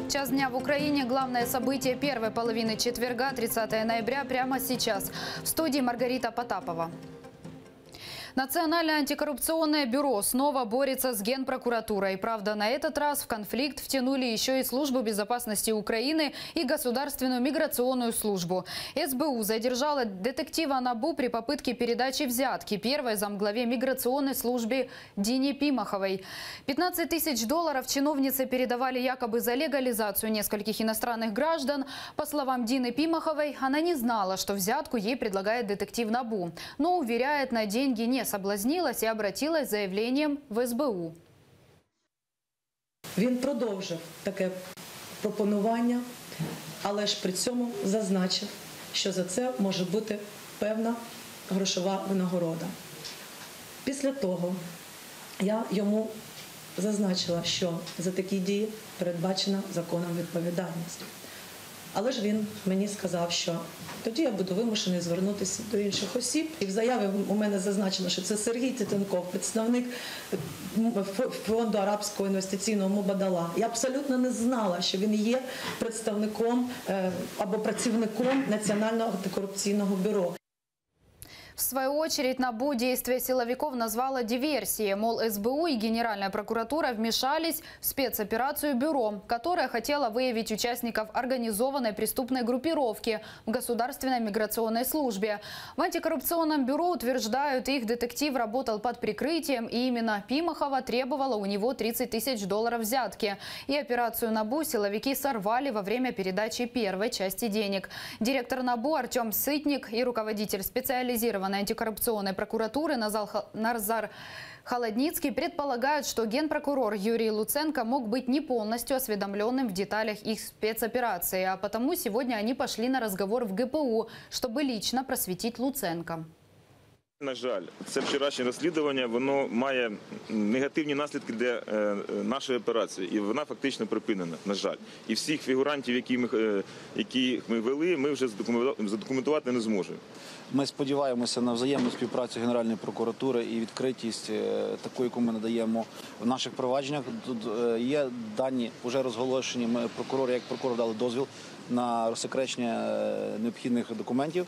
Час дня в Украине. Главное событие первой половины четверга, 30 ноября, прямо сейчас. В студии Маргарита Потапова. Национальное антикоррупционное бюро снова борется с Генпрокуратурой. Правда, на этот раз в конфликт втянули еще и Службу безопасности Украины и Государственную миграционную службу. СБУ задержала детектива НАБУ при попытке передачи взятки первой замглаве миграционной службы Дине Пимаховой. 15 тысяч долларов чиновницы передавали якобы за легализацию нескольких иностранных граждан. По словам Дины Пимаховой, она не знала, что взятку ей предлагает детектив НАБУ. Но, уверяет, на деньги не соблазнилась и обратилась с заявлением в СБУ. Він продовжив таке пропонування, але ж при цьому зазначив, що за це може бути певна грошова винагорода. Після того я йому зазначила, що за такі дії передбачена законом відповідальність. Але ж він мені сказав, що тоді я буду вимушений звернутися до інших осіб. І в заяві у мене зазначено, що це Сергій Тітенков, представник фонду арабського інвестиційного Мубадала. Я абсолютно не знала, що він є представником або працівником Національного антикоррупційного бюро. В свою очередь, НАБУ действия силовиков назвала диверсией. Мол, СБУ и Генеральная прокуратура вмешались в спецоперацию бюро, которая хотела выявить участников организованной преступной группировки в Государственной миграционной службе. В антикоррупционном бюро утверждают, их детектив работал под прикрытием, и именно Пимахова требовала у него 30 тысяч долларов взятки. И операцию НАБУ силовики сорвали во время передачи первой части денег. Директор НАБУ Артем Сытник и руководитель специализированной антикоррупционной прокуратуры Назар Холодницкий предполагают, что генпрокурор Юрий Луценко мог быть не полностью осведомленным в деталях их спецоперации, а потому сегодня они пошли на разговор в ГПУ, чтобы лично просветить Луценко. На жаль, це вчорашнє розслідування, воно має негативні наслідки для нашої операції, і вона фактично припинена, на жаль. І всіх фігурантів, яких ми вели, ми вже задокументувати не зможемо. Ми сподіваємося на взаємну співпрацю Генеральної прокуратури і відкритість таку, яку ми надаємо в наших провадженнях. Тут є дані вже розголошені, ми як прокурор дали дозвіл на розсекречення необхідних документів.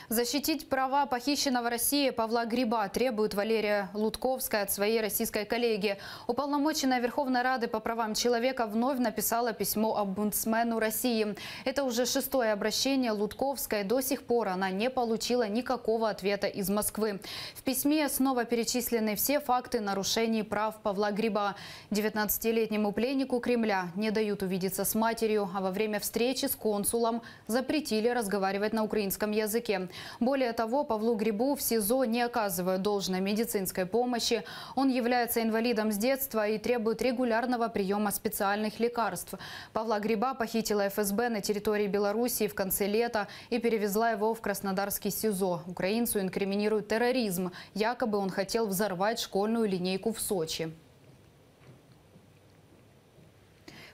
Защитить права похищенного России Павла Гриба требует Валерия Лутковская от своей российской коллеги. Уполномоченная Верховной Рады по правам человека вновь написала письмо омбудсмену России. Это уже 6-е обращение Лутковской. До сих пор она не получила никакого ответа из Москвы. В письме снова перечислены все факты нарушений прав Павла Гриба. 19-летнему пленнику Кремля не дают увидеться с матерью, а во время встречи с консулом запретили разговаривать на украинском языке. Более того, Павлу Грибу в СИЗО не оказывают должной медицинской помощи. Он является инвалидом с детства и требует регулярного приема специальных лекарств. Павла Гриба похитила ФСБ на территории Белоруссии в конце лета и перевезла его в Краснодарский СИЗО. Украинцу инкриминируют терроризм. Якобы он хотел взорвать школьную линейку в Сочи.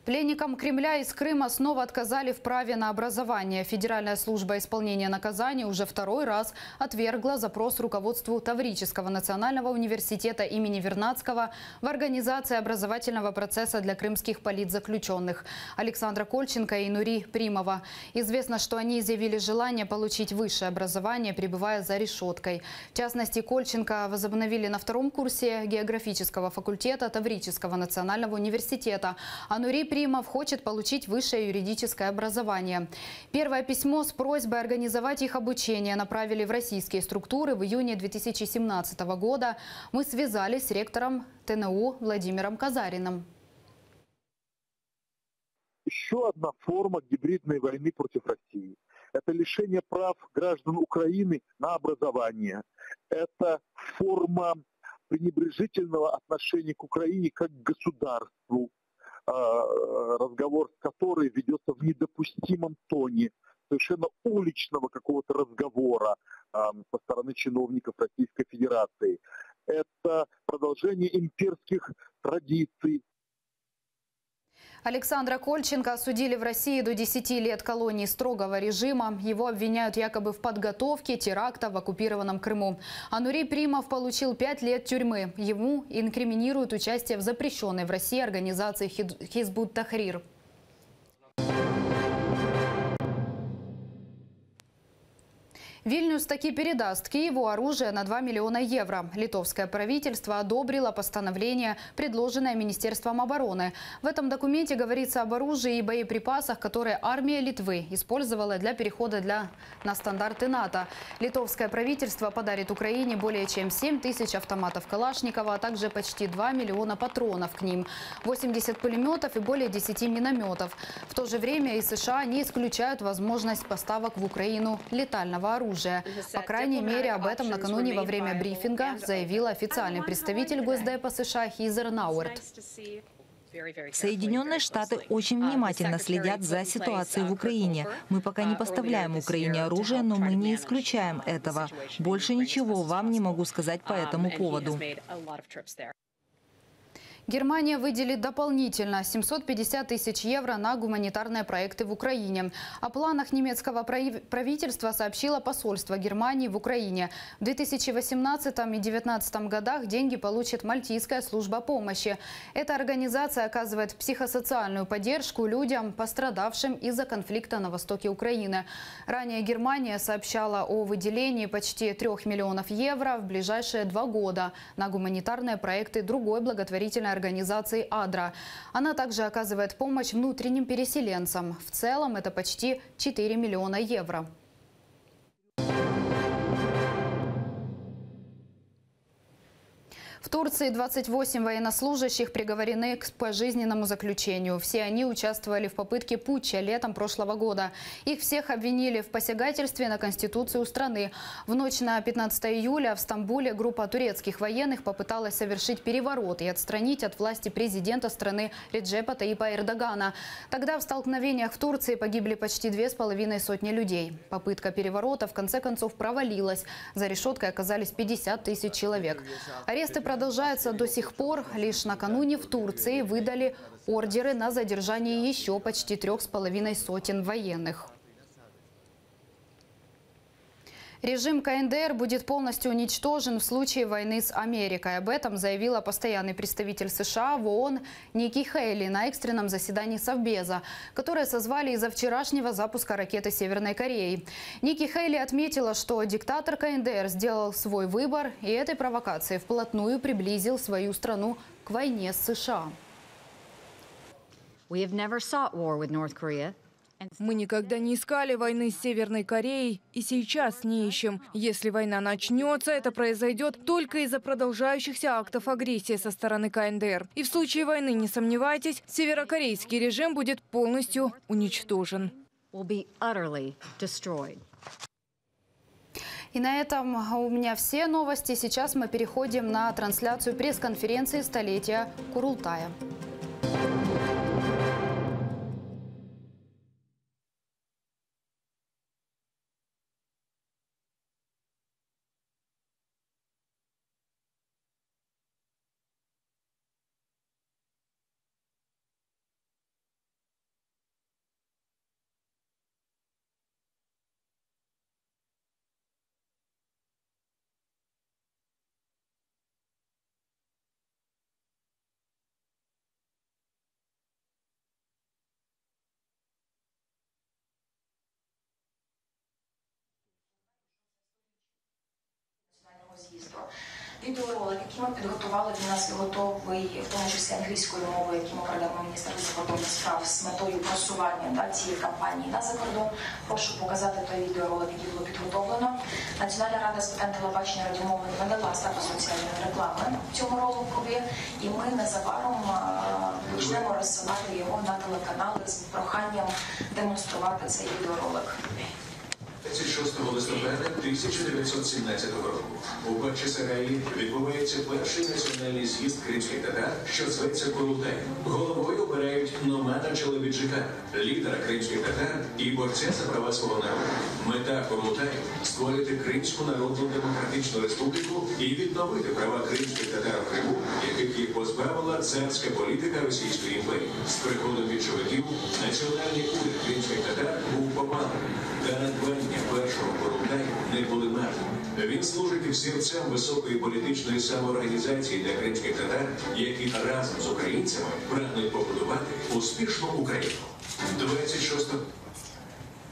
Пленникам Кремля из Крыма снова отказали в праве на образование. Федеральная служба исполнения наказаний уже 2-й раз отвергла запрос руководству Таврического национального университета имени Вернадского в организации образовательного процесса для крымских политзаключенных Александра Кольченко и Нури Примова. Известно, что они изъявили желание получить высшее образование, пребывая за решеткой. В частности, Кольченко возобновили на 2-м курсе географического факультета Таврического национального университета, а Нури Примов хочет получить высшее юридическое образование. Первое письмо с просьбой организовать их обучение направили в российские структуры в июне 2017 года. Мы связались с ректором ТНУ Владимиром Казариным. Еще одна форма гибридной войны против России. Это лишение прав граждан Украины на образование. Это форма пренебрежительного отношения к Украине как к государству, разговор с которой ведется в недопустимом тоне, совершенно уличного какого-то разговора со стороны чиновников Российской Федерации. Это продолжение имперских традиции. Александра Кольченко осудили в России до 10 лет колонии строгого режима. Его обвиняют якобы в подготовке теракта в оккупированном Крыму. А Нурий Примов получил 5 лет тюрьмы. Ему инкриминируют участие в запрещенной в России организации Хизбут Тахрир. Вильнюс таки передаст Киеву оружие на 2 миллиона евро. Литовское правительство одобрило постановление, предложенное Министерством обороны. В этом документе говорится об оружии и боеприпасах, которые армия Литвы использовала для перехода на стандарты НАТО. Литовское правительство подарит Украине более чем 7 тысяч автоматов Калашникова, а также почти 2 миллиона патронов к ним, 80 пулеметов и более 10 минометов. В то же время и США не исключают возможность поставок в Украину летального оружия. По крайней мере, об этом накануне во время брифинга заявила официальный представитель Госдепа США Хизер Науэрт. Соединенные Штаты очень внимательно следят за ситуацией в Украине. Мы пока не поставляем Украине оружие, но мы не исключаем этого. Больше ничего вам не могу сказать по этому поводу. Германия выделит дополнительно 750 тысяч евро на гуманитарные проекты в Украине. О планах немецкого правительства сообщило посольство Германии в Украине. В 2018 и 2019 годах деньги получит Мальтийская служба помощи. Эта организация оказывает психосоциальную поддержку людям, пострадавшим из-за конфликта на востоке Украины. Ранее Германия сообщала о выделении почти 3 миллионов евро в ближайшие 2 года на гуманитарные проекты другой благотворительной организации «Адра». Она также оказывает помощь внутренним переселенцам. В целом это почти 4 миллиона евро. В Турции 28 военнослужащих приговорены к пожизненному заключению. Все они участвовали в попытке путча летом прошлого года. Их всех обвинили в посягательстве на конституцию страны. В ночь на 15 июля в Стамбуле группа турецких военных попыталась совершить переворот и отстранить от власти президента страны Реджепа Таипа Эрдогана. Тогда в столкновениях в Турции погибли почти 2500 людей. Попытка переворота в конце концов провалилась. За решеткой оказались 50 тысяч человек. Аресты продолжаются до сих пор. Лишь накануне в Турции выдали ордеры на задержание еще почти 3500 военных. Режим КНДР будет полностью уничтожен в случае войны с Америкой. Об этом заявила постоянный представитель США в ООН Ники Хейли на экстренном заседании Совбеза, которое созвали из-за вчерашнего запуска ракеты Северной Кореи. Ники Хейли отметила, что диктатор КНДР сделал свой выбор и этой провокацией вплотную приблизил свою страну к войне с США. Мы никогда не искали войны с Северной Кореей и сейчас не ищем. Если война начнется, это произойдет только из-за продолжающихся актов агрессии со стороны КНДР. И в случае войны, не сомневайтесь, северокорейский режим будет полностью уничтожен. И на этом у меня все новости. Сейчас мы переходим на трансляцию пресс-конференции столетия Курултая. Відеоролик, який ми підготували, для нас готовий, в тому числі англійською мовою, який ми передамо Міністерству закордонних справ з метою просування цієї кампанії на закордон. Прошу показати той відеоролик, який було підготовлено. Національна рада з питань телебачення і радіомови надала статус соціальної реклами цьому роликові, і ми незабаром почнемо розсилати його на телеканали з проханням демонструвати цей відеоролик. 26 листопада 1917 року у Бахчисараї відбувається перший національний з'їзд кримських татар, що зветься Курултай. Головою обирають Номана Челебіджика, лідера кримських татар і борця за права свого народу. Мета Курултаю – створити Кримську Народну Демократичну Республіку і відновити права кримських татар в Криму, яких їх позбавила царська політика Російської імперії. З приходом більшовиків національний уряд кримських татар був помалений, та надбання першого Курултаю не були марними. Він служить взірцем високої політичної самоорганізації для кримських татар, які разом з українцями прагнуть побудувати успішну Україну. 26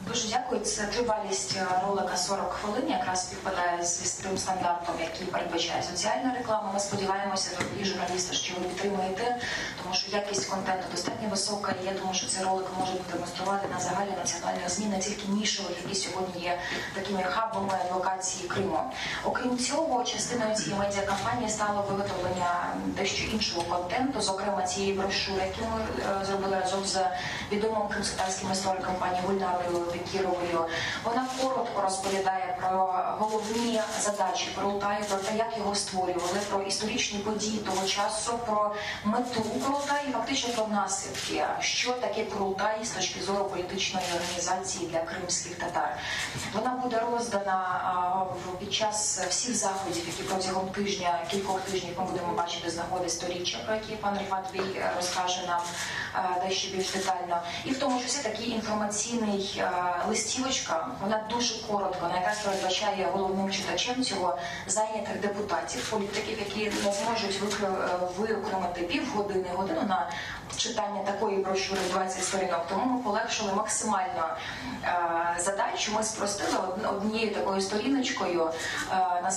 Дуже дякую. Це тривалість ролика 40 хвилин, якраз співпадає з тим стандартом, який передбачає соціальна реклама. Ми сподіваємося, дорогі журналісти, що ви підтримуєте, тому що якість контенту достатньо висока, і я думаю, що цей ролик може демонструвати на загальні національні ЗМІ, не тільки нішових, які сьогодні є такими хабами адвокації Криму. Окрім цього, частиною цієї медіакампанії стало виготовлення дещо іншого контенту, зокрема цієї брошури, яку ми зробили разом з відомим кримськотатарським істориком пані Гульнарою Бекіровою. Вона коротко розповідає про головні задачі Курултаю, про те, як його створювали, про історичні події того часу, про мету Курултаю і фактично про наслідки, що таке Курултай з точки зору політичної організації для кримських татар. Вона буде роздана під час всіх заходів, які протягом тижня, кількох тижнів ми будемо бачити з нагоди сторіччя, про які пан Рифат Бій розкаже нам дещо більш детально. І в тому числі такий інформаційний листівочка, вона дуже коротко, вона якраз передбачає головним читачем цього зайнятих депутатів, політиків, які не зможуть виокремити півгодини, годину на читання такої брошури 20 сторінок. Тому ми полегшили максимально задачу. Ми спростили однією такою сторіночкою,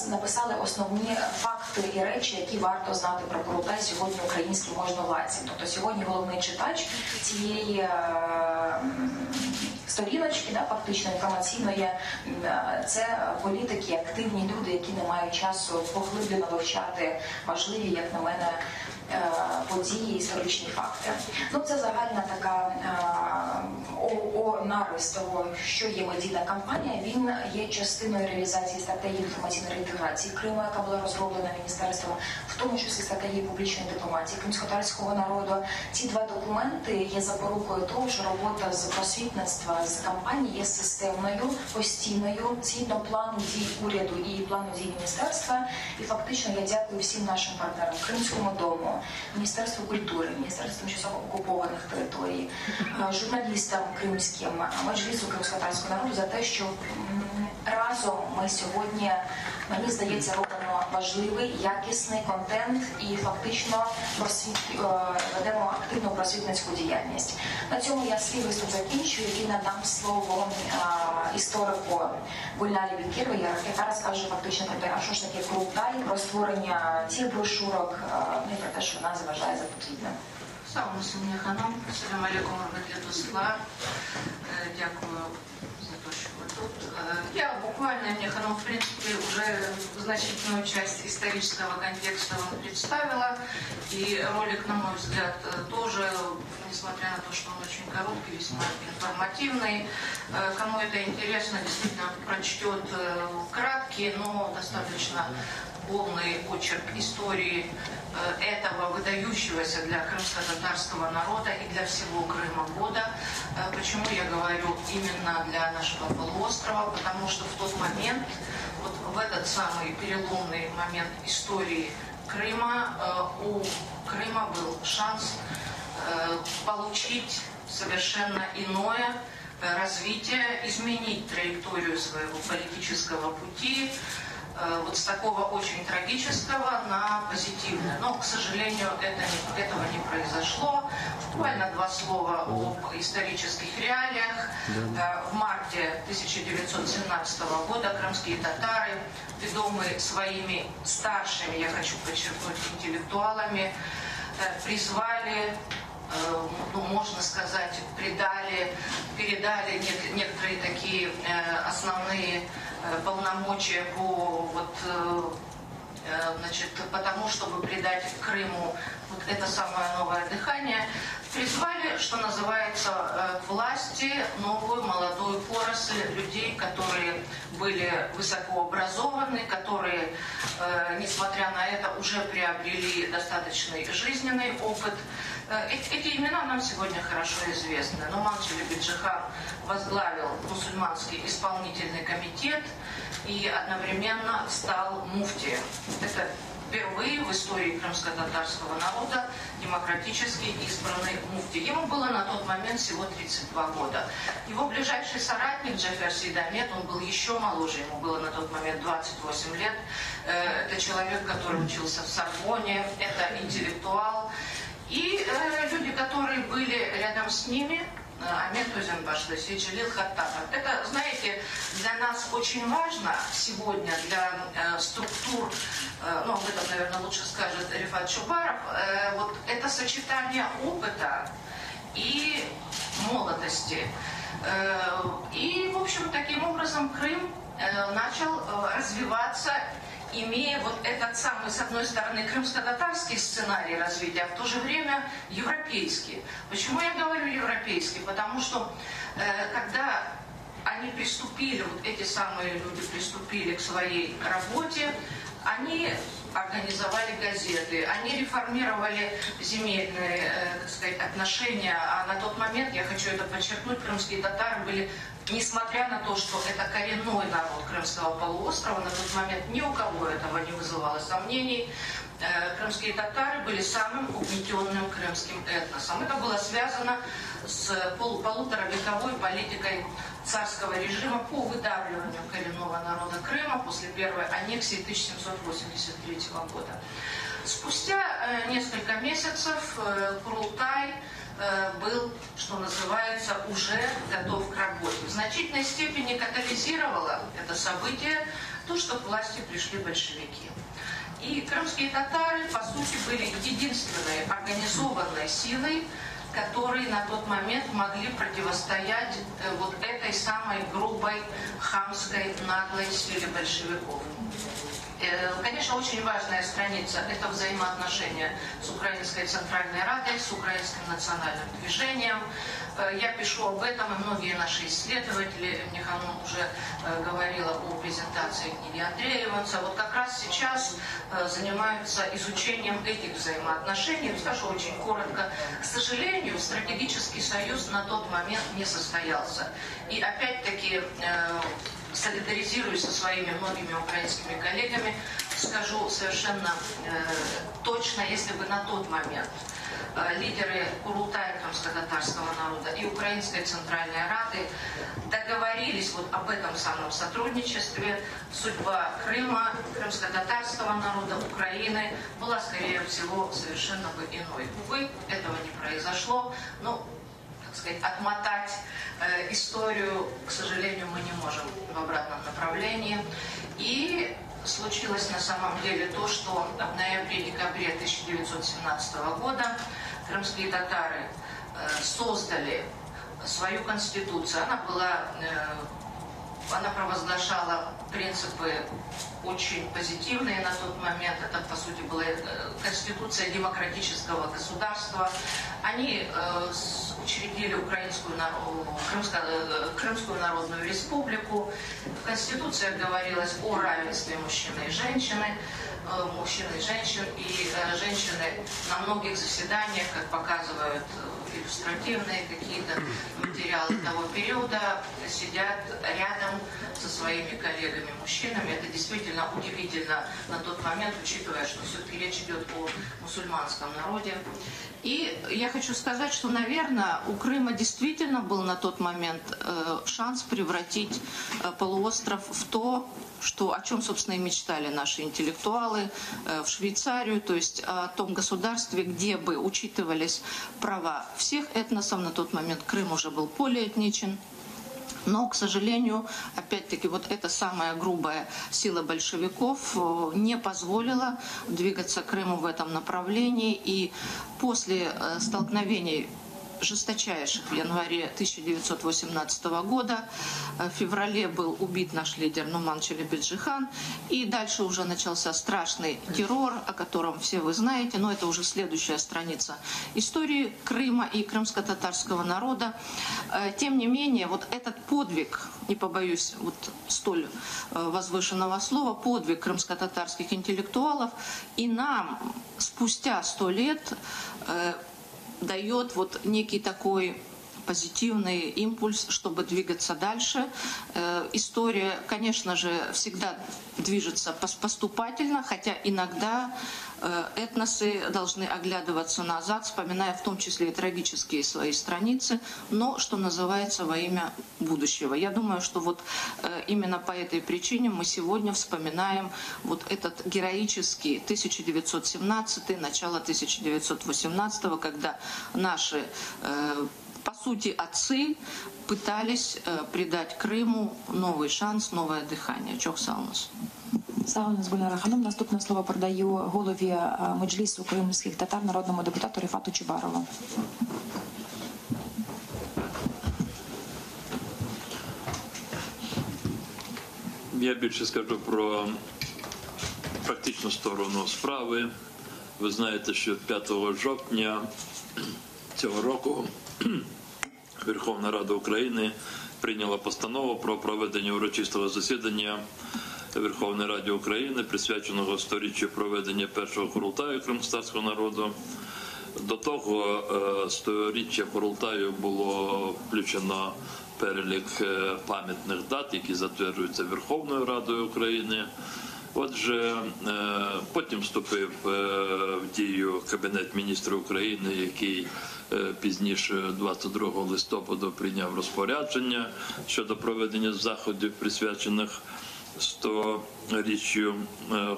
написали основні факти і речі, які варто знати про Курултай сьогодні українським можновладцям. Тобто сьогодні головний читач цієї сторіночки, фактично інформаційної, це політики, активні люди, які не мають часу поглиблено вивчати важливі, як на мене, події, історичні факти. Це загальна така нарис того, що є медійна кампанія. Він є частиною реалізації стратегії інформаційної реінтеграції Криму, яка була розроблена міністерством, в тому числі стратегії публічної дипломатії кримськотатарського народу. Ці два документи є запорукою того, що робота з просвітництва, з кампанії є системною, постійною, згідно плану дій уряду і плану дій міністерства. І фактично я дякую всім нашим партнерам, Кримському дому, Міністерству культури, Міністерству тимчасово окупованих територій, журналістам кримським, Меджлісу кримськотатарського народу за те, що разом ми сьогодні, мені здається, робимо важливий, якісний контент і фактично ведемо активну просвітницьку діяльність. На цьому я свій виступ закінчую і надам слово історику Гульнарі Бекіровій, яка розкаже фактично про те, а що ж таке Курултай, про створення цих брошурок, і про те, що вона заважає за потрібне. Салам ханом, салям алейкум рахматуллах. Дякую за то, що ви тут. Я буквально, мне ханом, в принципе, уже значительную часть исторического контекста вам представила. И ролик, на мой взгляд, тоже, несмотря на то, что он очень короткий, весьма информативный. Кому это интересно, действительно прочтет краткий, но достаточно полный очерк истории этого выдающегося для крымско-татарского народа и для всего Крыма года. Почему я говорю именно для нашего полуострова? Потому что в тот момент, вот в этот самый переломный момент истории Крыма, у Крыма был шанс получить совершенно иное развитие, изменить траекторию своего политического пути, вот с такого очень трагического на позитивное. Но, к сожалению, этого не произошло. Буквально два слова об исторических реалиях. В марте 1917 года крымские татары, ведомые своими старшими, я хочу подчеркнуть, интеллектуалами, призвали, можно сказать, передали некоторые такие основные полномочия по значит, потому, чтобы придать Крыму вот это самое новое дыхание, призвали, что называется, к власти новую молодую поросль людей, которые были высокообразованы, которые, несмотря на это, уже приобрели достаточный жизненный опыт. Эти имена нам сегодня хорошо известны. Нуман Челебиджихан возглавил мусульманский исполнительный комитет и одновременно стал муфтием. Это впервые в истории крымско-татарского народа демократически избранный муфти. Ему было на тот момент всего 32 года. Его ближайший соратник Джафер Сейдамет, он был еще моложе, ему было на тот момент 28 лет. Это человек, который учился в Сорбоне, это интеллектуал. И люди, которые были рядом с ними, Амет Узенбашлес и Джалил Хаттабов. Это, знаете, для нас очень важно сегодня, для структур, ну, об этом, наверное, лучше скажет Рифат Чубаров, вот это сочетание опыта и молодости. И, в общем, таким образом Крым начал развиваться, имея вот этот самый, с одной стороны, крымско-татарский сценарий развития, а в то же время европейский. Почему я говорю европейский? Потому что когда они приступили, вот эти самые люди приступили к своей работе, они организовали газеты, они реформировали земельные, так сказать, отношения. А на тот момент, я хочу это подчеркнуть, крымские татары были, несмотря на то, что это коренной народ Крымского полуострова, на тот момент ни у кого этого не вызывало сомнений, крымские татары были самым угнетенным крымским этносом. Это было связано с полуторавековой политикой царского режима по выдавливанию коренного народа Крыма после первой аннексии 1783 года. Спустя несколько месяцев Курултай был, что называется, уже готов к работе. В значительной степени катализировало это событие то, что к власти пришли большевики. И крымские татары, по сути, были единственной организованной силой, которые на тот момент могли противостоять вот этой самой грубой, хамской, наглой силе большевиков. Конечно, очень важная страница – это взаимоотношения с Украинской Центральной Радой, с Украинским национальным движением. Я пишу об этом, и многие наши исследователи, Неханум уже говорила о презентации книги Андрееванца, вот как раз сейчас занимаются изучением этих взаимоотношений. Скажу очень коротко, к сожалению, стратегический союз на тот момент не состоялся. И опять-таки, солидаризируюсь со своими многими украинскими коллегами, скажу совершенно точно, если бы на тот момент лидеры Курултая крымско-татарского народа и Украинской Центральной Рады договорились вот об этом самом сотрудничестве, судьба Крыма, крымско-татарского народа, Украины была, скорее всего, совершенно бы иной. Увы, этого не произошло, но, так сказать, отмотать историю, к сожалению, мы не можем в обратном направлении. И случилось на самом деле то, что в ноябре-декабре 1917 года крымские татары создали свою конституцию. Она провозглашала принципы очень позитивные на тот момент. Это, по сути, была конституция демократического государства. Они учредили Крымскую Народную Республику. В конституции говорилось о равенстве мужчины и женщины. И женщины на многих заседаниях, как показывают иллюстративные какие-то материалы того периода, сидят рядом со своими коллегами-мужчинами. Это действительно удивительно на тот момент, учитывая, что все-таки речь идет о мусульманском народе. И я хочу сказать, что, наверное, у Крыма действительно был на тот момент шанс превратить полуостров в то, о чем, собственно, и мечтали наши интеллектуалы, в Швейцарию, то есть о том государстве, где бы учитывались права всех этносов. На тот момент Крым уже был полиэтничен. Но, к сожалению, опять-таки, вот эта самая грубая сила большевиков не позволила двигаться Крыму в этом направлении. И после столкновений жесточайших в январе 1918 года. В феврале был убит наш лидер Нуман Челебеджихан. И дальше уже начался страшный террор, о котором все вы знаете, но это уже следующая страница истории Крыма и крымско-татарского народа. Тем не менее, вот этот подвиг, не побоюсь вот столь возвышенного слова, подвиг крымско-татарских интеллектуалов и нам спустя 100 лет дает вот некий такой позитивный импульс, чтобы двигаться дальше. История, конечно же, всегда движется поступательно, хотя иногда этносы должны оглядываться назад, вспоминая в том числе и трагические свои страницы, но, что называется, во имя будущего. Я думаю, что вот именно по этой причине мы сегодня вспоминаем вот этот героический 1917, начало 1918, когда наши по сути, отцы пытались придать Криму новий шанс, нове дихання. Çok sağ olun. Sağ olun Gulnara Hanım. Наступне слово передаю голові Меджлісу кримських татар, народному депутату Рифату Чубарову. Я більше скажу про практичну сторону справи. Ви знаєте, що 5 жовтня цього року Верховна Рада України прийняла постанову про проведення урочистого засідання Верховної Ради України, присвяченого 100-річчю проведення першого Курултаю кримськотатарського народу. До того 100-річчя Курултаю було включено перелік пам'ятних дат, які затверджуються Верховною Радою України. Отже, потім вступив в дію Кабінет міністрів України, який пізніше 22 листопада прийняв розпорядження щодо проведення заходів, присвячених 100-річчю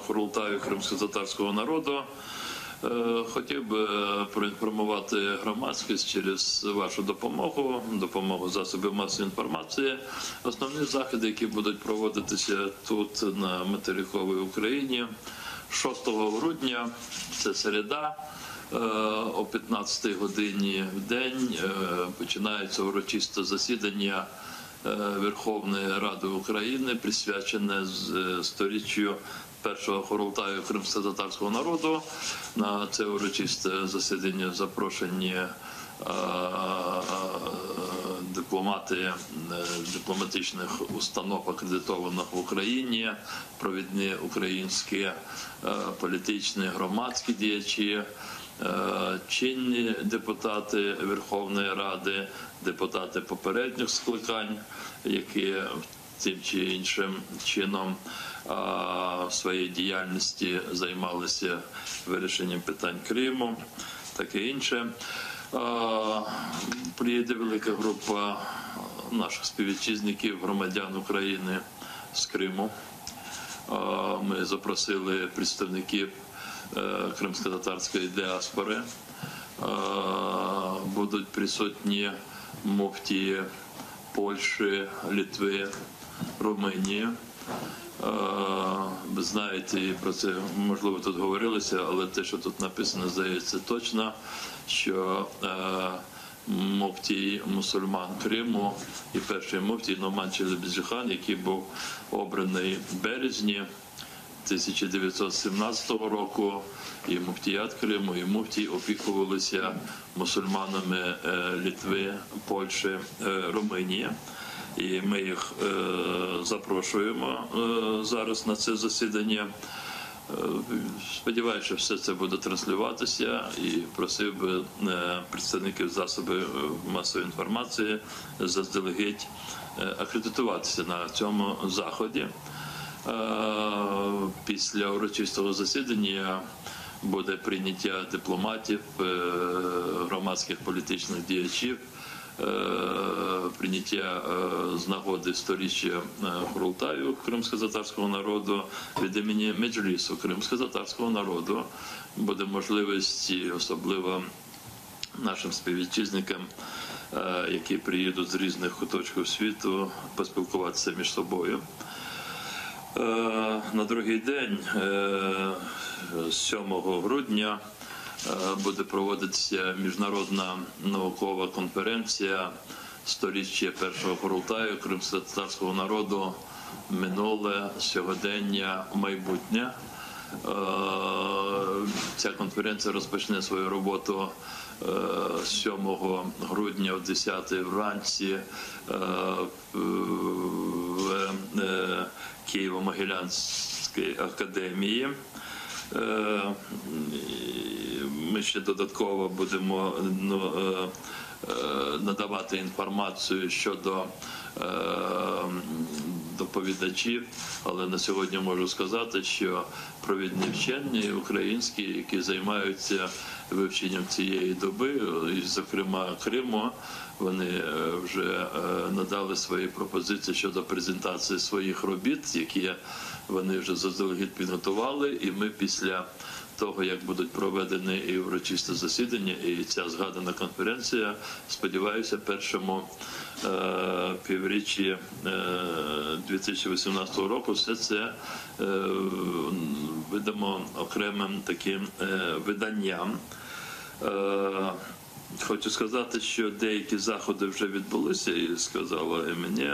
Курултаю кримськотатарського народу. Хотів би проінформувати громадськість через вашу допомогу засобів масової інформації. Основні заходи, які будуть проводитися тут, на материковій Україні, 6 грудня, це середа, о 15 годині в день починається урочисте засідання Верховної Ради України, присвячене 100-річчю першого Курултаю кримськотатарського народу. На це урочисте засідання запрошені дипломати дипломатичних установ, акредитованих в Україні, провідні українські політичні, громадські діячі, чинні депутати Верховної Ради, депутати попередніх скликань, які тим чи іншим чином в своїй діяльності займалися вирішенням питань Криму, таке інше. Приїде велика група наших співвітчизників, громадян України з Криму. Ми запросили представників кримськотатарської діаспори. Будуть присутні муфтії Польщі, Литви, Румунії. Ви знаєте, і про це, можливо, тут говорилося, але те, що тут написано, здається точно, що муфтій мусульман Криму і перший муфтій Нуман Челебеджихан, який був обраний в березні 1917 року, і муфтіят Криму, і муфтій опікувалися мусульманами Литви, Польщі, Румунії. І ми їх запрошуємо зараз на це засідання. Сподіваюся, що все це буде транслюватися, і просив би представників засобів масової інформації заздалегідь акредитуватися на цьому заході. Після урочистого засідання буде прийняття дипломатів, громадських політичних діячів, прийняття з нагоди 100-річчя Курултаю кримськотатарського народу від імені Меджлісу кримськотатарського народу. Буде можливість, особливо нашим співвітчизникам, які приїдуть з різних куточків світу, поспілкуватися між собою. На другий день, 7 грудня, буде проводитися міжнародна наукова конференція «100-річчя першого Курултаю кримськотатарського народу. Минуле, сьогодення, майбутнє». Ця конференція розпочне свою роботу 7 грудня о 10 вранці в Києво-Могилянській академії. Ми ще додатково будемо надавати інформацію щодо доповідачів, але на сьогодні можу сказати, що провідні вчені українські, які займаються вивченням цієї доби, і, зокрема, Криму, вони вже надали свої пропозиції щодо презентації своїх робіт, які вони вже заздалегідь підготували, і ми після того, як будуть проведені і урочисте засідання, і ця згадана конференція, сподіваюся, першому півріччі 2018 року все це видамо окремим таким виданням. Хочу сказати, що деякі заходи вже відбулися, і сказала і мені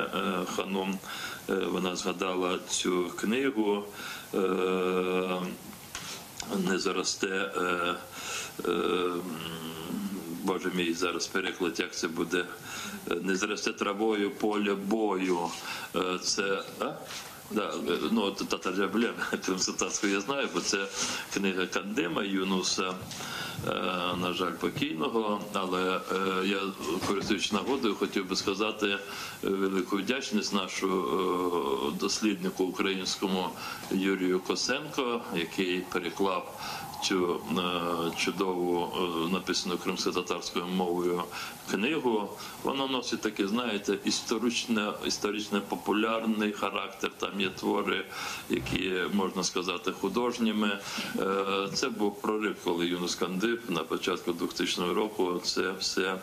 Ханум, вона згадала цю книгу «Не заросте», Боже мій, зараз переклад, як це буде, «Не заросте травою поля бою». Це, да, ну, татар-джаблем, кримськотатарську я знаю, бо це книга Кандема Юнуса, на жаль, покійного, але я, користуючись нагодою, хотів би сказати велику вдячність нашому досліднику українському Юрію Косенко, який переклав цю чудову, написану кримськотатарською мовою книгу. Вона носить такий, знаєте, історично популярний характер. Там є твори, які, можна сказати, художніми. Це був прорив, коли Юнус Кандиб на початку 2000 року це все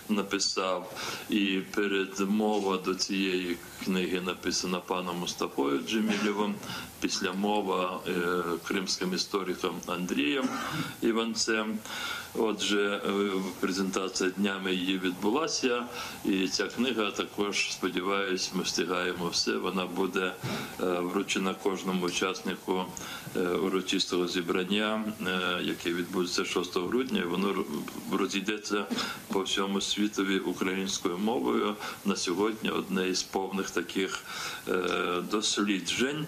написав. І передмова до цієї книги написана паном Мустафою Джемілєвим, післямова кримським істориком Андрієм Іванцем. Отже, презентація днями її відбулася, і ця книга також, сподіваюсь, ми встигаємо все. Вона буде вручена кожному учаснику урочистого зібрання, яке відбудеться 6 грудня. Воно розійдеться по всьому світові українською мовою. На сьогодні одне із повних таких досліджень.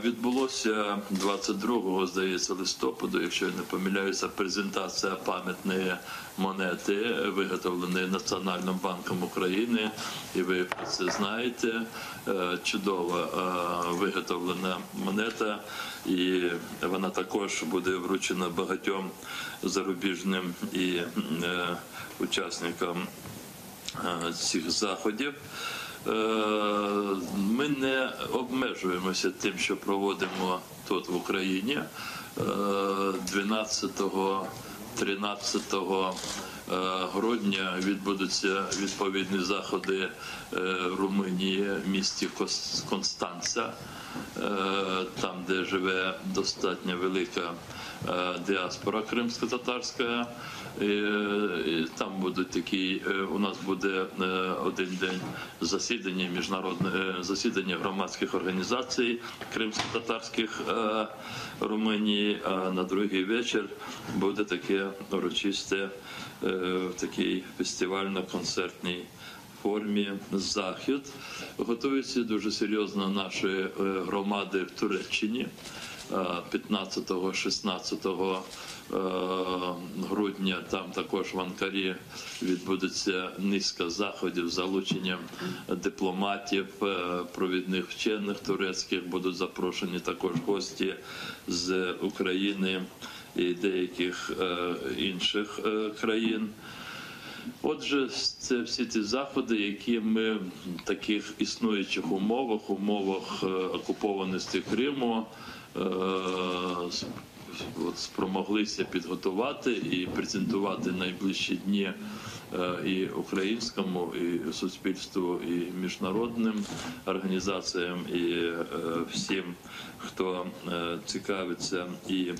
Відбулося 22, здається, листопаду, якщо я не помиляюся, презентація пам'ятної монети, виготовленої Національним банком України, і ви про це знаєте. Чудова виготовлена монета, і вона також буде вручена багатьом зарубіжним і учасникам цих заходів. Ми не обмежуємося тим, що проводимо тут в Україні. 12-13 грудня відбудуться відповідні заходи в Румунії, в місті Констанца, там, де живе достатньо велика діаспора кримськотатарська. Там будуть такі, у нас буде один день засідання, міжнародне засідання громадських організацій кримськотатарських Румунії, а на другий вечір буде таке урочисте, такий фестивально-концертний формі захід. Готуються дуже серйозно наші громади в Туреччині. 15-16 грудня там також в Анкарі відбудеться низка заходів з залученням дипломатів, провідних вчених турецьких. Будуть запрошені також гості з України і деяких інших країн. Отже, це всі ті заходи, які ми в таких існуючих умовах окупованості Криму, спромоглися підготувати і презентувати найближчі дні і українському, і суспільству, і міжнародним організаціям, і всім, хто цікавиться і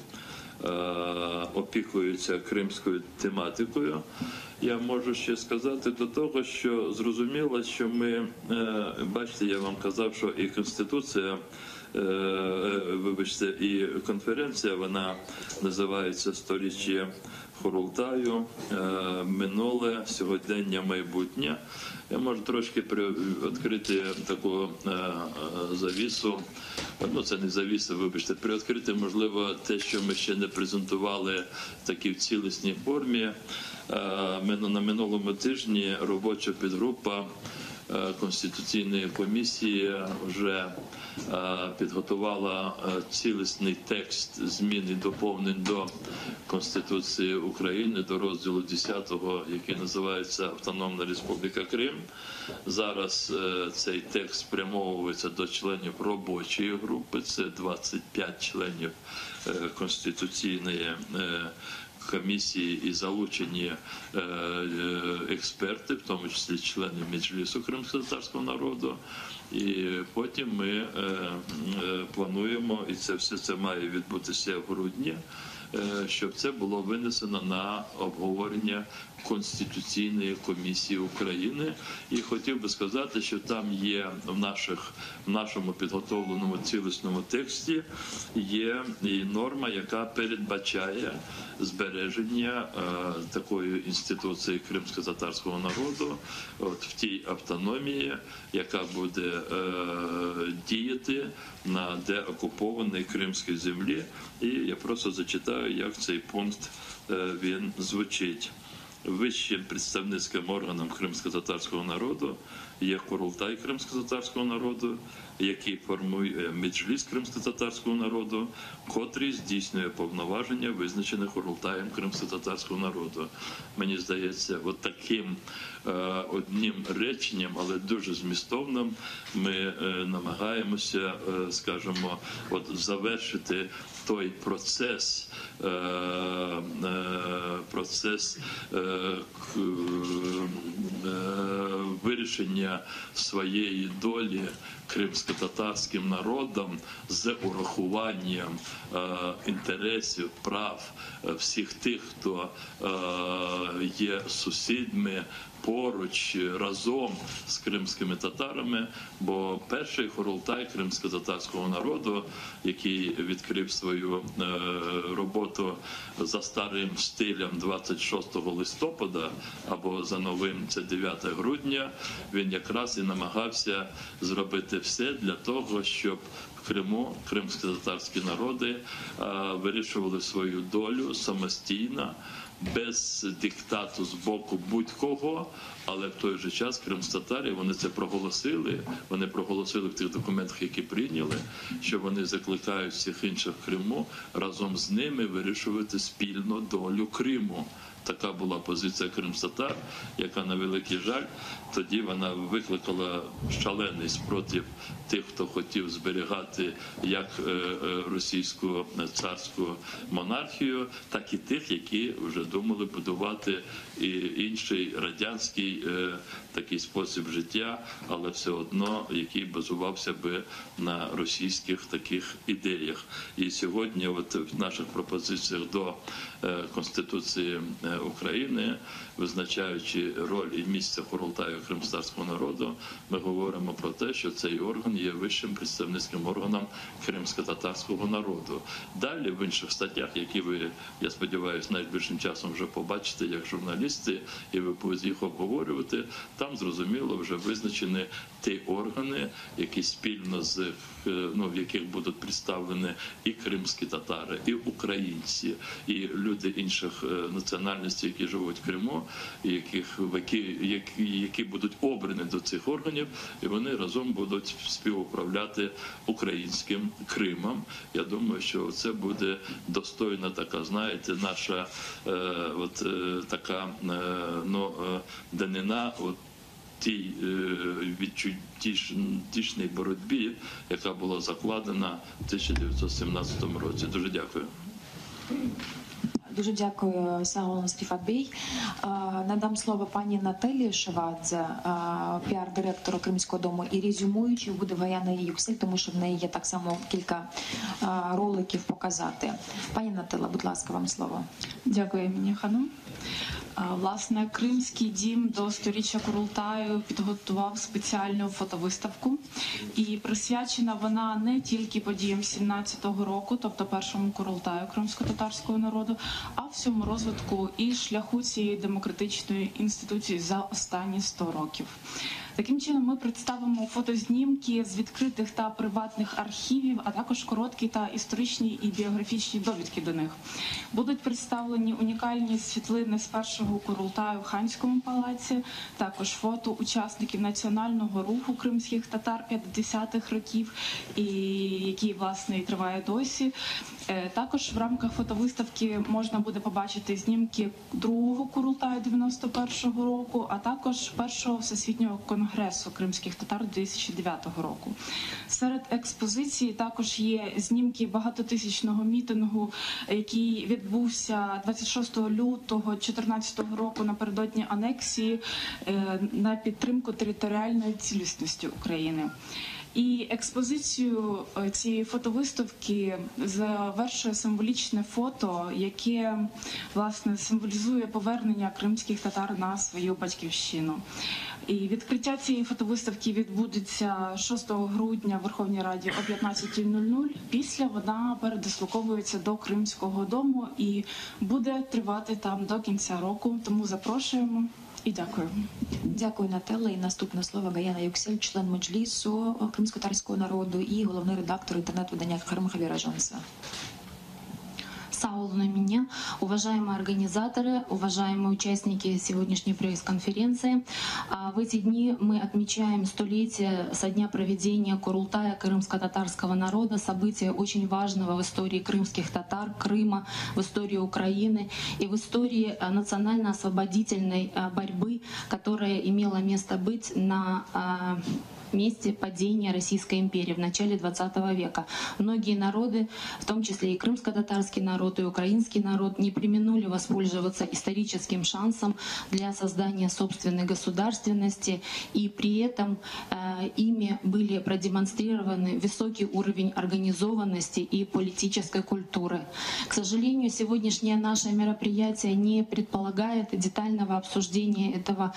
опікується кримською тематикою. Я можу ще сказати до того, що зрозуміло, що ми, бачите, я вам казав, що і Конституція, вибачте, і конференція, вона називається «Сторіччя Курултаю. Минуле, сьогодення, майбутнє». Я можу трошки відкрити таку завісу, ну це не завіса, вибачте, приоткрити, можливо, те, що ми ще не презентували такі в цілісній формі. На минулому тижні робоча підгрупа Конституційної комісії вже підготувала цілісний текст змін і доповнень до Конституції України, до розділу 10, який називається «Автономна Республіка Крим». Зараз цей текст спрямовується до членів робочої групи, це 25 членів Конституційної комісії і залучені експерти, в тому числі члени Меджлісу кримськотатарського народу. І потім ми плануємо, і це все це має відбутися в грудні, щоб це було винесено на обговорення Конституційної комісії України. І хотів би сказати, що там є в нашому підготовленому цілісному тексті є і норма, яка передбачає збереження такої інституції кримськотатарського народу в тій автономії, яка буде діяти на деокупованій кримській землі. І я просто зачитаю, як цей пункт він звучить. Вищим представницьким органом кримськотатарського народу є Курултай кримськотатарського народу, який формує Меджліс кримськотатарського народу, котрий здійснює повноваження, визначені Курултаєм кримськотатарського народу. Мені здається, от таким одним реченням, але дуже змістовним, ми намагаємося, скажімо, завершити той процес вирішення своєї долі кримськотатарським народом з урахуванням інтересів, прав всіх тих, хто є сусідами, поруч, разом з кримськими татарами, бо перший Курултай кримськотатарського народу, який відкрив свою роботу за старим стилем 26 листопада, або за новим це 9 грудня, він якраз і намагався зробити все для того, щоб в Криму кримськотатарські народи вирішували свою долю самостійно, без диктату з боку будь-кого, але в той же час кримськотатарі, вони це проголосили, вони проголосили в тих документах, які прийняли, що вони закликають всіх інших в Криму разом з ними вирішувати спільну долю Криму. Така була позиція кримськотатар, яка, на великий жаль, тоді вона викликала шалений спротив тих, хто хотів зберігати як російську царську монархію, так і тих, які вже думали будувати інший радянський такий спосіб життя, але все одно, який базувався би на російських таких ідеях. І сьогодні от в наших пропозиціях до Конституції України, визначаючи роль і місце Курултаю кримськотатарського народу, ми говоримо про те, що цей орган є вищим представницьким органом кримськотатарського народу. Далі в інших статтях, які ви, я сподіваюся, найближчим часом вже побачите як журналісти, і ви будете їх обговорювати, там зрозуміло вже визначені ті органи, які спільно в яких будуть представлені і кримські татари, і українці, і люди інших національностей, які живуть в Криму, які будуть обрані до цих органів, і вони разом будуть співуправляти українським Кримом. Я думаю, що це буде достойна така, знаєте, наша така данина тій відчутній боротьбі, яка була закладена в 1917 році. Дуже дякую. Дуже дякую, Саул Стефатбій. Надам слово пані Наталії Шевадзе, піар-директору Кримського дому, і резюмуючи буде Гаяна Юксель, тому що в неї є так само кілька роликів показати. Пані Наталя, будь ласка, вам слово. Дякую, Емінія Ханум. Власне, Кримський дім до 100-річчя Курултаю підготував спеціальну фотовиставку. І присвячена вона не тільки подіям 17-го року, тобто першому Курултаю кримсько-татарського народу, а всьому розвитку і шляху цієї демократичної інституції за останні 100 років. Таким чином ми представимо фотознімки з відкритих та приватних архівів, а також короткі та історичні і біографічні довідки до них. Будуть представлені унікальні світлини з першого Курултаю в Ханському палаці, також фото учасників національного руху кримських татар 50-х років, який, власне, і триває досі. Також в рамках фотовиставки можна буде побачити знімки другого Курултаю 91-го року, а також першого всесвітнього конгресу кримських татар 2009 року. Серед експозиції також є знімки багатотисячного мітингу, який відбувся 26 лютого 2014 року напередодні анексії на підтримку територіальної цілісності України. І експозицію цієї фотовиставки завершує символічне фото, яке, власне, символізує повернення кримських татар на свою батьківщину. І відкриття цієї фотовиставки відбудеться 6 грудня в Верховній Раді о 15:00. Після вона передислоковується до Кримського дому і буде тривати там до кінця року. Тому запрошуємо. І дякую. Дякую, Наталя. І наступне слово Гаяна Юксель, член Меджлісу кримськотатарського народу і головний редактор інтернет-видання Кхарм Хавіражанса. Саул на меня, уважаемые организаторы, уважаемые участники сегодняшней пресс-конференции. В эти дни мы отмечаем 100-летие со дня проведения Курултая крымско-татарского народа, события очень важного в истории крымских татар, Крыма, в истории Украины и в истории национально-освободительной борьбы, которая имела место быть на месте падения Российской империи в начале 20 века. Многие народы, в том числе и крымско-татарский народ, и украинский народ, не преминули воспользоваться историческим шансом для создания собственной государственности, и при этом ими были продемонстрированы высокий уровень организованности и политической культуры. К сожалению, сегодняшнее наше мероприятие не предполагает детального обсуждения этого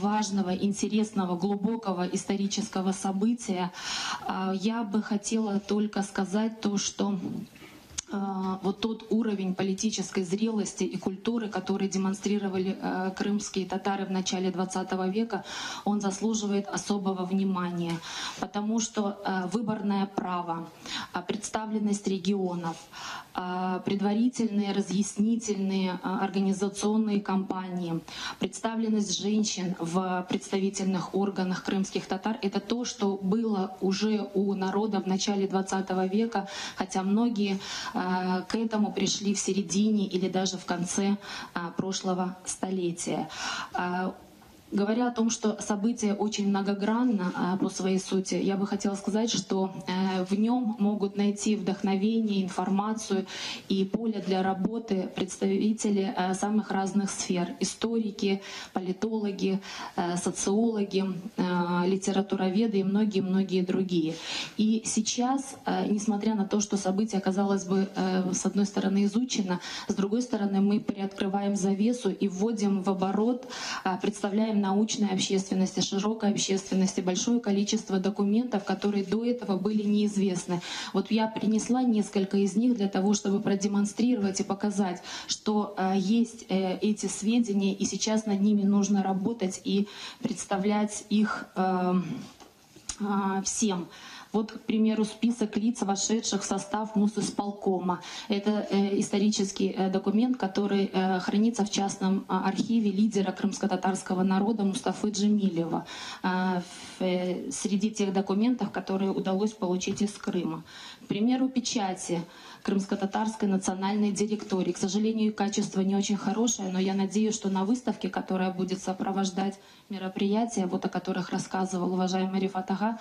важного, интересного, глубокого исторического события. Я бы хотела только сказать то, что вот тот уровень политической зрелости и культуры, который демонстрировали крымские татары в начале 20 века, он заслуживает особого внимания, потому что выборное право, представленность регионов, предварительные разъяснительные организационные кампании, представленность женщин в представительных органах крымских татар — это то, что было уже у народа в начале 20 века, хотя многие к этому пришли в середине или даже в конце прошлого столетия. Говоря о том, что событие очень многогранно по своей сути, я бы хотела сказать, что в нем могут найти вдохновение, информацию и поле для работы представители самых разных сфер: историки, политологи, социологи, литературоведы и многие-многие другие. И сейчас, несмотря на то, что событие, казалось бы, с одной стороны изучено, с другой стороны мы приоткрываем завесу и вводим в оборот, представляем научной общественности, широкой общественности большое количество документов, которые до этого были неизвестны. Вот я принесла несколько из них для того, чтобы продемонстрировать и показать, что есть эти сведения, и сейчас над ними нужно работать и представлять их всем. Вот, к примеру, список лиц, вошедших в состав Мусисполкома. Это исторический документ, который хранится в частном архиве лидера крымско-татарского народа Мустафы Джемилева среди тех документов, которые удалось получить из Крыма. К примеру, печати. крымско-татарской национальной директории. К сожалению, качество не очень хорошее, но я надеюсь, что на выставке, которая будет сопровождать мероприятия, вот о которых рассказывал уважаемый Рифат Ага,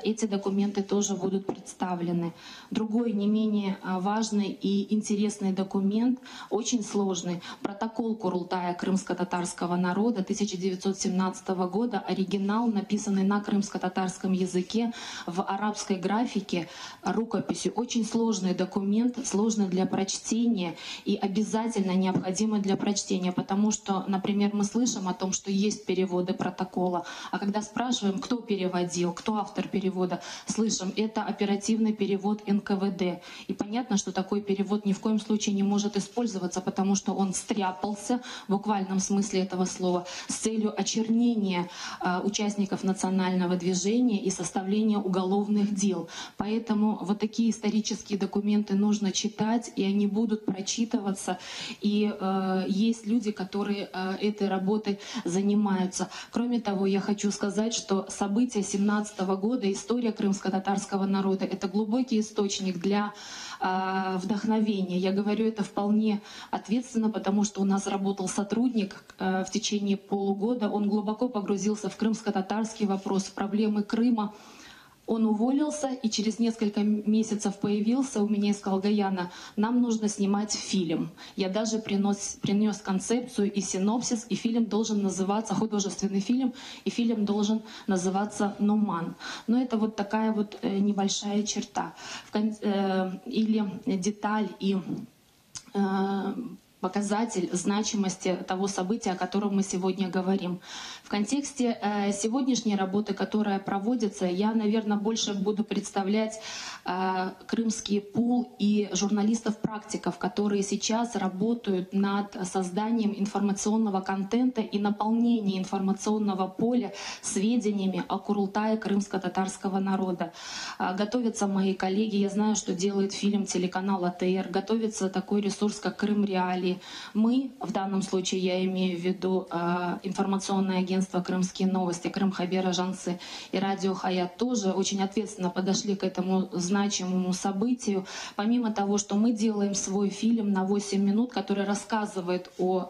эти документы тоже будут представлены. Другой не менее важный и интересный документ, очень сложный, протокол Курултая крымско-татарского народа 1917 года, оригинал, написанный на крымско-татарском языке в арабской графике, рукописью. Очень сложный документ, сложный для прочтения и обязательно необходимый для прочтения, потому что, например, мы слышим о том, что есть переводы протокола, а когда спрашиваем, кто переводил, кто автор перевода, слышим, это оперативный перевод НКВД. И понятно, что такой перевод ни в коем случае не может использоваться, потому что он стряпался, в буквальном смысле этого слова, с целью очернения участников национального движения и составления уголовных дел. Поэтому вот такие исторические документы нужно читать, и они будут прочитываться. И есть люди, которые этой работой занимаются. Кроме того, я хочу сказать, что события 17 года, история крымско-татарского народа — это глубокий источник для вдохновения. Я говорю это вполне ответственно, потому что у нас работал сотрудник в течение полугода. Он глубоко погрузился в крымско-татарский вопрос, в проблемы Крыма. Он уволился и через несколько месяцев появился у меня и сказал: Гаяна, нам нужно снимать фильм. Я даже принес концепцию и синопсис, и фильм должен называться, художественный фильм, и фильм должен называться «Нуман». Но это вот такая вот небольшая черта или деталь и показатель значимости того события, о котором мы сегодня говорим. В контексте сегодняшней работы, которая проводится, я, наверное, больше буду представлять крымский пул и журналистов-практиков, которые сейчас работают над созданием информационного контента и наполнением информационного поля сведениями о Курултае крымско-татарского народа. Готовятся мои коллеги, я знаю, что делает фильм телеканал АТР, готовится такой ресурс, как Крым Реалии. Мы, в данном случае я имею в виду информационное агентство «Крымские новости», Крым Хабер Ажансы и радио Хаят, тоже очень ответственно подошли к этому значимому событию. Помимо того, что мы делаем свой фильм на 8 минут, который рассказывает о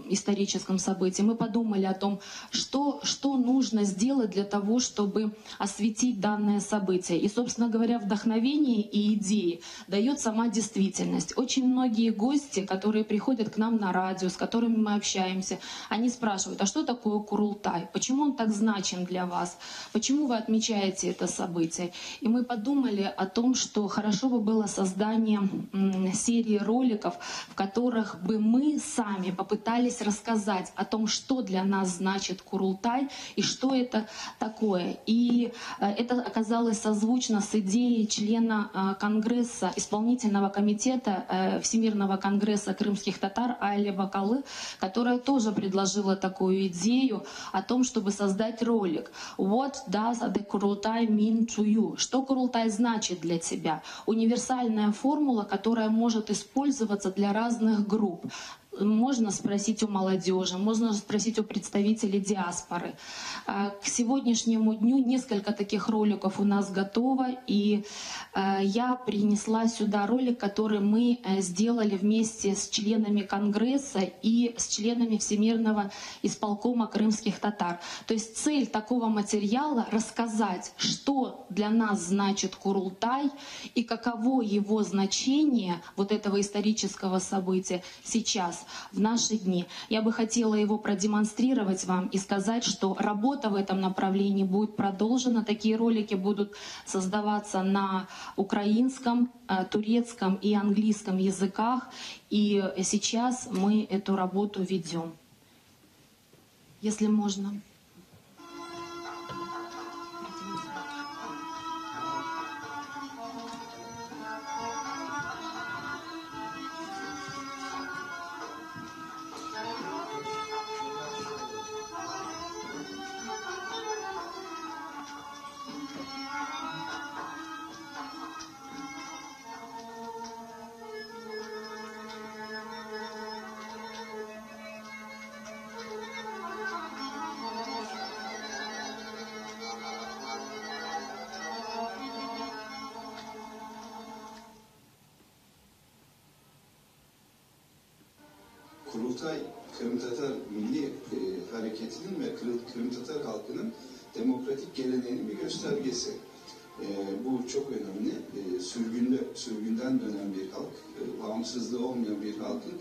историческом событии, мы подумали о том, что нужно сделать для того, чтобы осветить данное событие. И, собственно говоря, вдохновение и идеи дает сама действительность. Очень многие гости, которые приходят к нам на радио, с которыми мы общаемся, они спрашивают: а что такое Курултай? Почему он так значим для вас? Почему вы отмечаете это событие? И мы подумали о том, что хорошо бы было создание серии роликов, в которых бы мы сами попытались рассказать о том, что для нас значит Курултай и что это такое. И это оказалось созвучно с идеей члена Конгресса, исполнительного комитета Всемирного конгресса крымских татар Айли Бакалы, которая тоже предложила такую идею о том, чтобы создать ролик «What does the Kurultai mean to you?» Что Курултай значит для тебя? Универсальная формула, которая может использоваться для разных групп. Можно спросить у молодежи, можно спросить у представителей диаспоры. К сегодняшнему дню несколько таких роликов у нас готово, и я принесла сюда ролик, который мы сделали вместе с членами Конгресса и с членами Всемирного исполкома крымских татар. То есть цель такого материала — рассказать, что для нас значит Курултай и каково его значение, вот этого исторического события, сейчас, в наши дни. Я бы хотела его продемонстрировать вам и сказать, что работа в этом направлении будет продолжена. Такие ролики будут создаваться на украинском, турецком и английском языках. И сейчас мы эту работу ведем. Если можно. Kurultay Kırım Tatar Milli Hareketi'nin ve Kırım Tatar halkının demokratik geleneğinin bir göstergesi. Bu çok önemli. Sürgünden dönen bir halk, bağımsızlığı olmayan bir halkın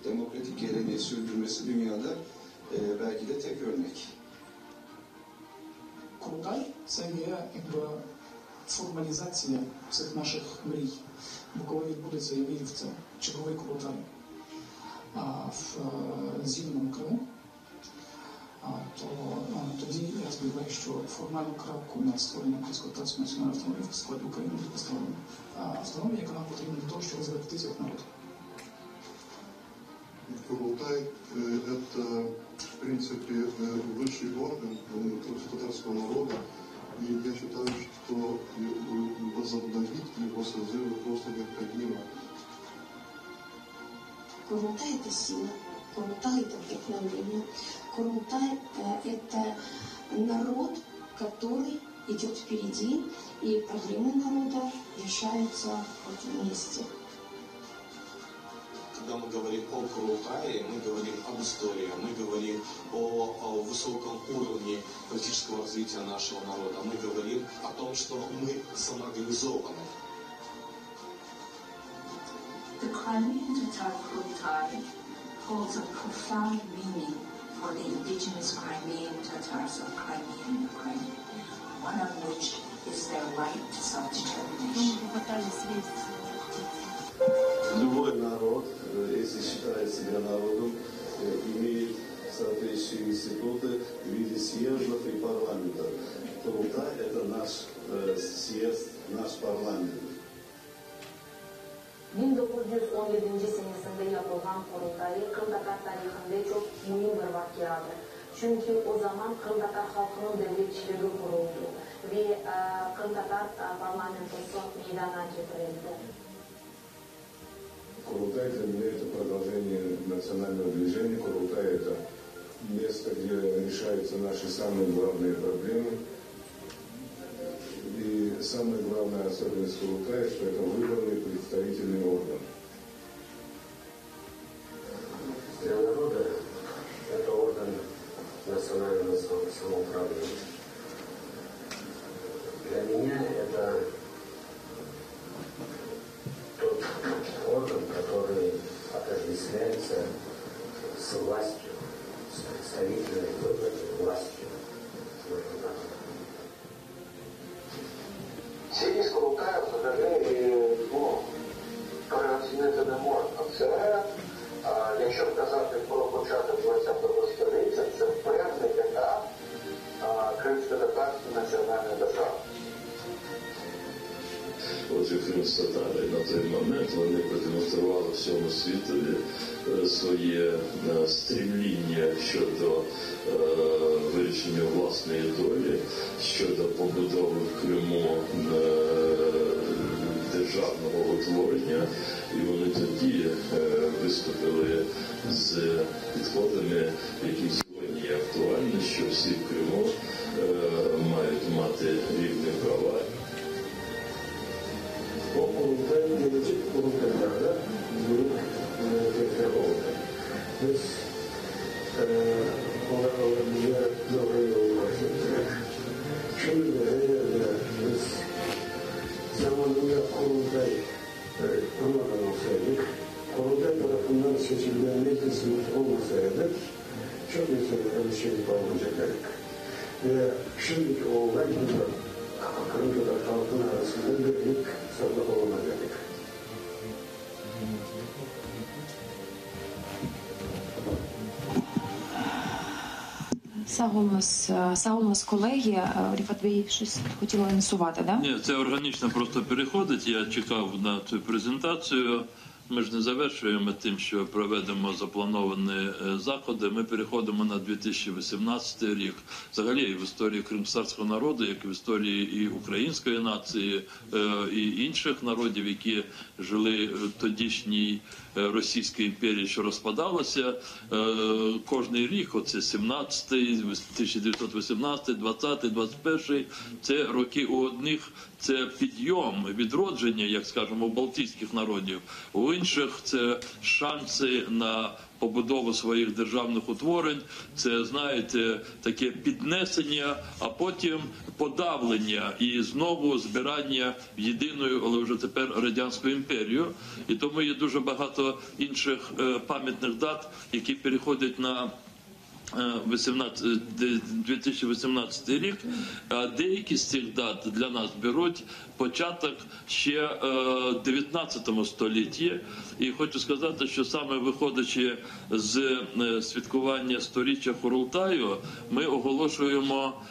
demokratik geleneği sürdürmesi dünyada belki de tek örnek. Kurultay – це є формалізація цих наших мрій. Бо коли відбудеться, я вірю в це, черговий Kurultay в звільненому Криму, то тоді я сподіваюся, що формальну крапку над створенням Кримсько-татарської національної автономії в складі України буде поставлено. Автономія, яка нам потрібна для того, щоб зберегти як народ. Kurultay – это, в принципе, высший орган крымско-татарского народа, и я считаю, что возобновить его созыв просто необходимо. Kurultay – это сила, Kurultay – это вдохновение, Kurultay – это народ, который идет впереди, и проблемы народа решаются вместе. Когда мы говорим о Kurultае, мы говорим об истории, мы говорим о высоком уровне политического развития нашего народа, мы говорим о том, что мы самоорганизованы. The Crimean Tatar Kurultai holds a profound meaning for the indigenous Crimean Tatars of Crimea and Ukraine, one of which is their right to self-determination. Любой народ, если считает себя народом, имеет соответствующие институты в виде съездов и парламентов. Kurultay – это наш съезд, наш парламент. 1917 senesinde yapılan Kurultay'ı Kırım Tatar tarihinde çok mühim bir vakiadır. Çünkü o zaman Kırım Tatar halkının devletçiliği kuruldu ve Kırım Tatar parlamentosu meydana getirildi. Kurultay для меня это продолжение национального движения. Kurultay – это место, где решаются наши самые главные проблемы. И самая главная особенность Kurultay, что это выборный представительный орган. Для народа это орган национального самоуправления. Для меня это тот орган, который отождествляется с властью, с представительной выборной властью. Цінність Kurultаю взагалі переоцінити не можна. Це, якщо казати про початок 20-го століття, це певний етап кримсько-татарської національної держави. Отже, кримськотатари на той момент вони продемонстрували всьому світові своє стрімління щодо вирішення власної долі, щодо побудови в Криму державного утворення, і вони тоді виступили з підходами, які сьогодні є актуальні, що всі в Криму мають мати рівні права. Kurultay gelecek Kurultaylarda büyük destek oldu. Biz olabildiğince doğru yolu başladık. Şimdi de eğer biz zamanında Kurultay kurmadan olsaydık, Kurultay tarafından seçilen meclisimiz olmasaydı çok insanlara bir şey olmayacaktık. Ve şimdiki olay burada. Kırım'da halkın arasında birlik sabah olmayacak. Саулос колеги, Ріфат, ви щось хотіли анонсувати, так? Ні, це органічно просто переходить. Я чекав на цю презентацію. Ми ж не завершуємо тим, що проведемо заплановані заходи. Ми переходимо на 2018 рік. Взагалі і в історії кримськотатарського народу, як і в історії і української нації, і інших народів, які жили в тодішній Російській імперії, що розпадалася. Кожний рік, оце 17-й, 1918, 20-й, 21-й, це роки у одних, це підйом, відродження, як скажемо, балтійських народів. У інших це шанси на побудову своїх державних утворень, це, знаєте, таке піднесення, а потім подавлення і знову збирання в єдиною, але вже тепер Радянську імперію. І тому є дуже багато інших пам'ятних дат, які переходять на 2018 рік, а деякі з цих дат для нас беруть початок ще 19 столітті. І хочу сказати, що саме виходячи з святкування сторіччя Курултаю, ми оголошуємо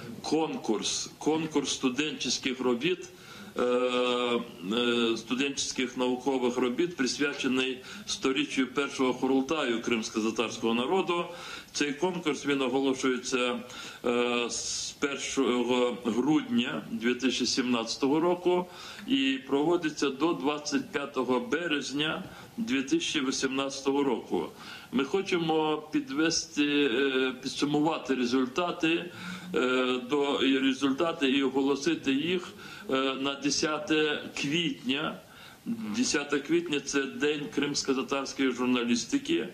конкурс студентських робіт, студентських наукових робіт, присвячений сторіччю першого Курултаю кримсько-татарського народу. Цей конкурс, він оголошується з 1 грудня 2017 року і проводиться до 25 березня 2018 року. Ми хочемо підсумувати результати і оголосити їх на 10 квітня. 10 квітня – це День кримсько-татарської журналістики.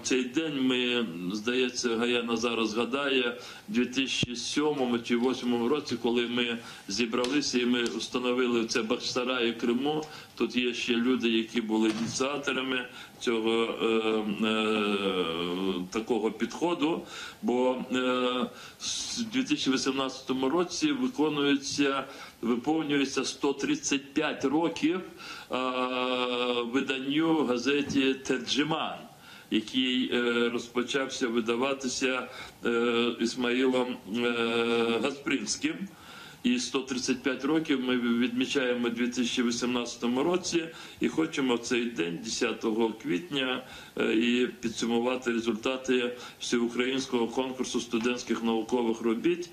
Цей день ми, здається, Гаяна зараз згадає, в 2007 чи 2008 році, коли ми зібралися і ми встановили це Бахчисараї Криму. Тут є ще люди, які були ініціаторами цього такого підходу, бо в 2018 році виповнюється 135 років виданню газеті «Терджиман», який розпочався видаватися Ісмаїлом Гаспринським. І 135 років ми відмічаємо у 2018 році і хочемо в цей день, 10 квітня, і підсумувати результати всеукраїнського конкурсу студентських наукових робіт,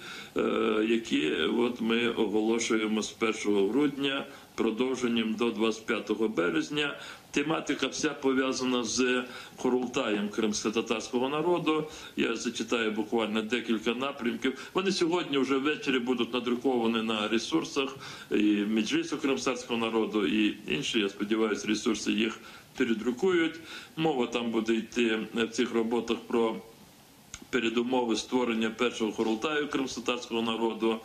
які от ми оголошуємо з 1 грудня, продовженням до 25 березня. Тематика вся пов'язана з Курултаєм кримсько-татарського народу. Я зачитаю буквально декілька напрямків. Вони сьогодні вже ввечері будуть надруковані на ресурсах і Меджлісу кримсько-татарського народу, і інші, я сподіваюся, ресурси їх передрукують. Мова там буде йти в цих роботах про передумови створення першого Курултаю кримсько-татарського народу,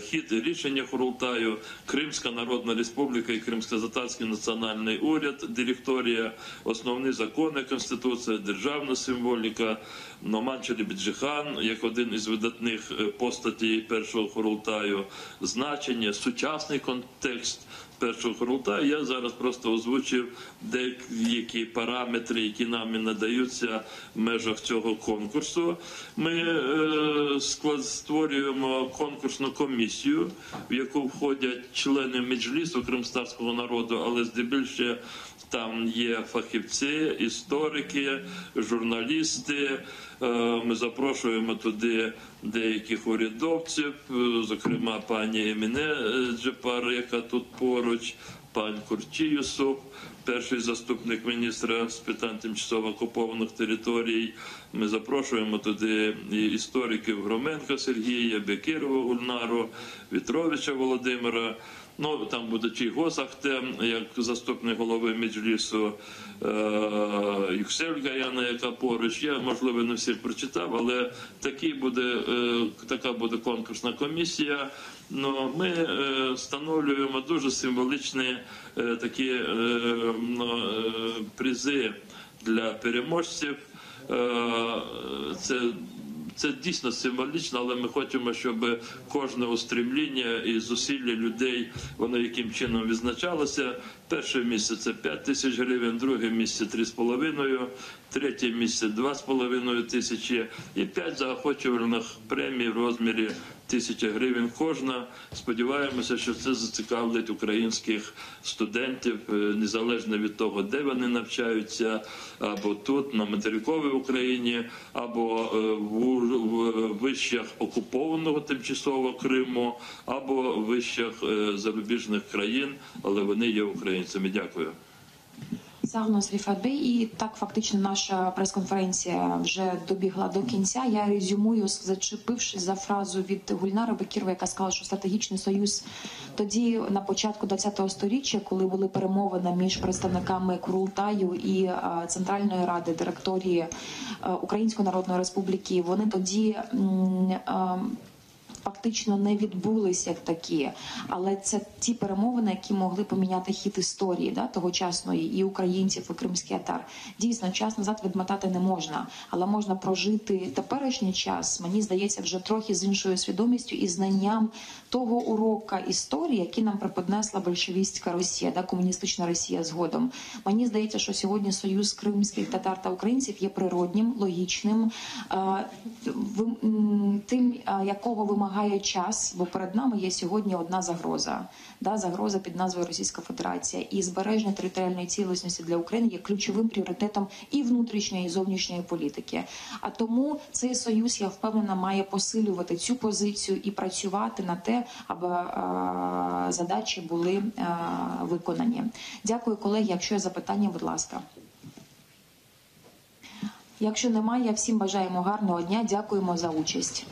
хід і рішення Курултаю, Кримська Народна Республіка і Кримсько-татарський національний уряд, директорія, основні закони, Конституція, державна символіка, Номан Челебіджихан, як один із видатних постатей першого Курултаю, значення, сучасний контекст першого Курултаю. Я зараз просто озвучив деякі параметри, які нам надаються в межах цього конкурсу. Ми створюємо конкурсну комісію, в яку входять члени Меджлісу кримськотатарського народу, але здебільшого там є фахівці, історики, журналісти. Ми запрошуємо туди деяких урядовців, зокрема пані Еміне Джепар, яка тут поруч, пан Курчі Юсуп, перший заступник міністра з питань тимчасово окупованих територій. Ми запрошуємо туди і істориків Громенка Сергія, Бекірова Гульнару, Вітровича Володимира. Ну, там буде Чийгоз Ахтем, як заступник голови Меджлісу, Юксель Гаяна, яка поруч. Я, можливо, не всіх прочитав, але така буде конкурсна комісія. Но ми встановлюємо дуже символічні такі призи для переможців. Це дійсно символічно, але ми хочемо, щоб кожне устремління і зусилля людей, воно яким чином відзначалося. Перше місце – це 5 тисяч гривень, друге місце – 3,5, третє місце – 2,5 тисячі і 5 заохочувальних премій в розмірі 1000 гривень кожна. Сподіваємося, що це зацікавить українських студентів, незалежно від того, де вони навчаються, або тут, на материковій Україні, або в вишах окупованого тимчасово Криму, або в вишах зарубіжних країн, але вони є українцями. Дякую. Сагнос Ріфатбей, і так фактично наша прес-конференція вже добігла до кінця. Я резюмую, зачепившись за фразу від Гульнари Бекірової, яка сказала, що стратегічний союз тоді на початку 20-го сторіччя, коли були перемовини між представниками Курултаю і Центральної ради, директорії Української Народної Республіки, вони тоді фактично не відбулися як такі, але це ті перемовини, які могли поміняти хід історії тогочасної і українців, і кримських татар. Дійсно, час назад відмотати не можна, але можна прожити теперішній час, мені здається, вже трохи з іншою свідомістю і знанням того урока історії, який нам преподнесла большевістська Росія, комуністична Росія згодом. Мені здається, що сьогодні союз кримських татар та українців є природнім, логічним, тим, якого вимагає час, бо перед нами є сьогодні одна загроза. Загроза під назвою Російська Федерація. І збереження територіальної цілісності для України є ключовим пріоритетом і внутрішньої, і зовнішньої політики. А тому цей союз, я впевнена, має посилювати цю позицію і працювати на те, аби задачі були виконані. Дякую, колеги. Якщо є запитання, будь ласка. Якщо немає, всім бажаємо гарного дня. Дякуємо за участь.